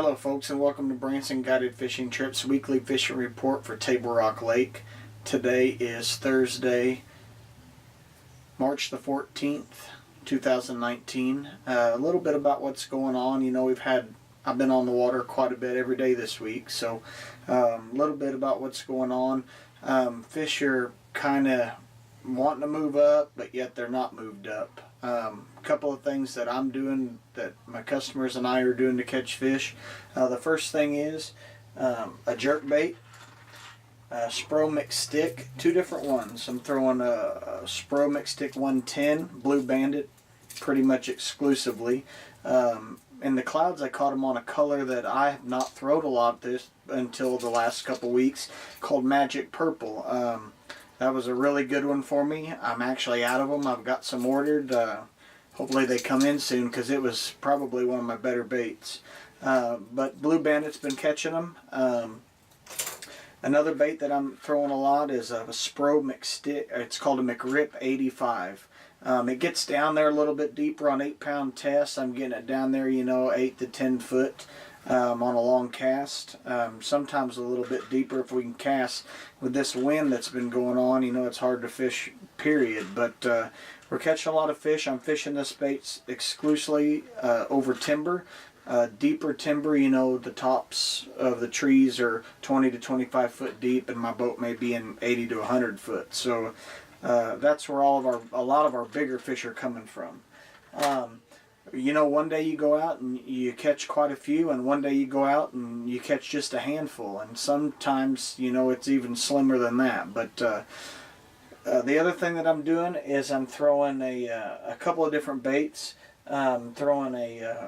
Hello folks, and welcome to Branson Guided Fishing Trips weekly fishing report for Table Rock Lake. Today is Thursday, March the 14th, 2019. A little bit about what's going on. You know, I've been on the water quite a bit every day this week, so a little bit about what's going on. Fish are kind of wanting to move up, but yet they're not moved up. A couple of things that I'm doing, that my customers and I are doing to catch fish. The first thing is a jerkbait, a Spro mixed stick, two different ones. I'm throwing a Spro mixed stick 110, Blue Bandit, pretty much exclusively. In the clouds, I caught them on a color that I have not thrown a lot this until the last couple weeks, called Magic Purple. That was a really good one for me. I'm actually out of them. I've got some ordered. Hopefully they come in soon, because it was probably one of my better baits. But Blue Bandit's been catching them. Another bait that I'm throwing a lot is a Spro mixed stick. It's called a McRip 85. It gets down there a little bit deeper on 8-pound tests. I'm getting it down there, 8 to 10 foot. On a long cast, sometimes a little bit deeper if we can cast. With this wind that's been going on, it's hard to fish, period. But we're catching a lot of fish. I'm fishing this bait exclusively over timber. Deeper timber, the tops of the trees are 20 to 25 foot deep, and my boat may be in 80 to 100 foot. So that's where a lot of our bigger fish are coming from. One day you go out and you catch quite a few, and one day you go out and you catch just a handful, and sometimes, it's even slimmer than that. But the other thing that I'm doing is I'm throwing a couple of different baits. Throwing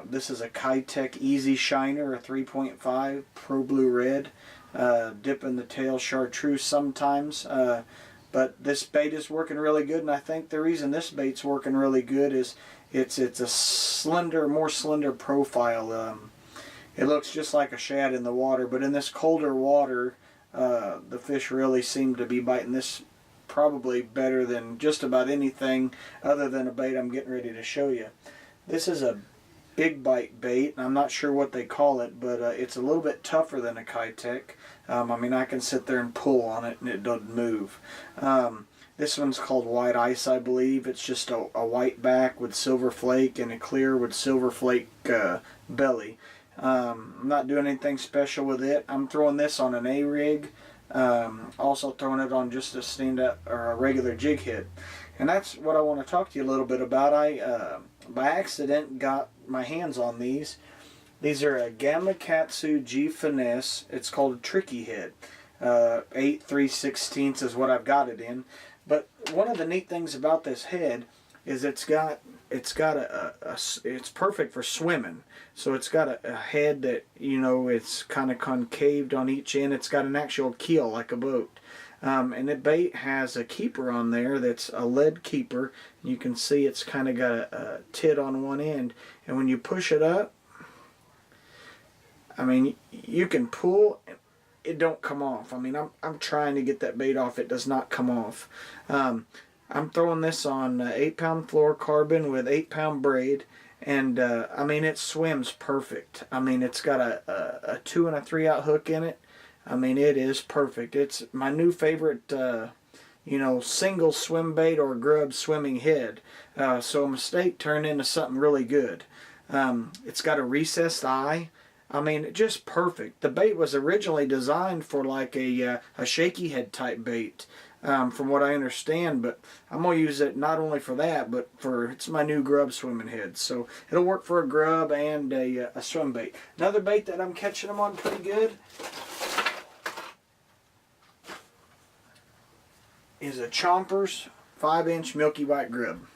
this is a Kitech Easy Shiner, a 3.5 Pro Blue Red, dipping the tail chartreuse sometimes. But this bait is working really good, and I think the reason this bait's working really good is it's a more slender profile. It looks just like a shad in the water, but in this colder water, the fish really seem to be biting this probably better than just about anything other than a bait I'm getting ready to show you. This is a big bite bait, and I'm not sure what they call it, but it's a little bit tougher than a Kitech. I can sit there and pull on it and it doesn't move. This one's called White Ice, I believe. It's just a white back with silver flake and a clear with silver flake belly. I'm not doing anything special with it. I'm throwing this on an A-rig. Also throwing it on just a stand-up or a regular jig head. And that's what I want to talk to you a little bit about. I by accident got my hands on these. These are a Gamakatsu G Finesse. It's called a tricky head. 8 3/16 is what I've got it in. But one of the neat things about this head is it's perfect for swimming. So it's got a head that, it's kind of concaved on each end. It's got an actual keel like a boat. And the bait has a keeper on there that's a lead keeper. You can see it's kind of got a tit on one end. And when you push it up, you can pull, it don't come off. I'm trying to get that bait off. It does not come off. I'm throwing this on 8-pound fluorocarbon with 8-pound braid, and it swims perfect. It's got a 2 and a 3/0 hook in it. It is perfect. It's my new favorite, single swim bait or grub swimming head. So a mistake turned into something really good. It's got a recessed eye. Just perfect. The bait was originally designed for like a shaky head type bait, from what I understand, but I'm going to use it not only for that, but it's my new grub swimming head. So it'll work for a grub and a swim bait. Another bait that I'm catching them on pretty good is a Chompers 5-inch Milky White grub.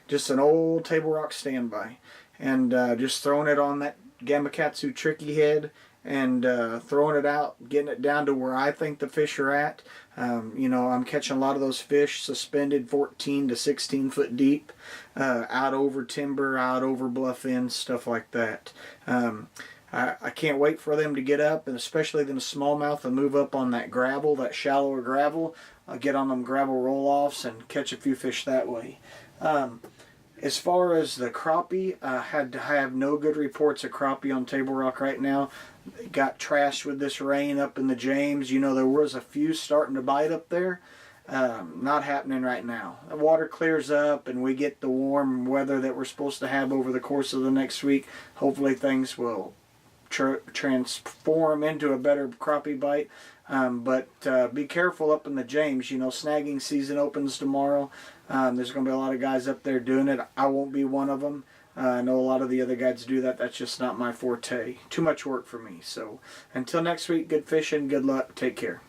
Just an old Table Rock standby. And just throwing it on that Gamakatsu tricky head and throwing it out, getting it down to where I think the fish are at. I'm catching a lot of those fish suspended 14 to 16 foot deep, out over timber, out over bluff ends, stuff like that. I can't wait for them to get up, and especially them smallmouth, and move up on that gravel, that shallower gravel. Get on them gravel roll-offs and catch a few fish that way. As far as the crappie, I have no good reports of crappie on Table Rock right now. It got trashed with this rain up in the James. You know, there was a few starting to bite up there. Not happening right now. The water clears up and we get the warm weather that we're supposed to have over the course of the next week. Hopefully things will transform into a better crappie bite. But be careful up in the James. You know, snagging season opens tomorrow. There's going to be a lot of guys up there doing it. I won't be one of them. I know a lot of the other guys do that. That's just not my forte. Too much work for me. So until next week, good fishing, good luck, take care.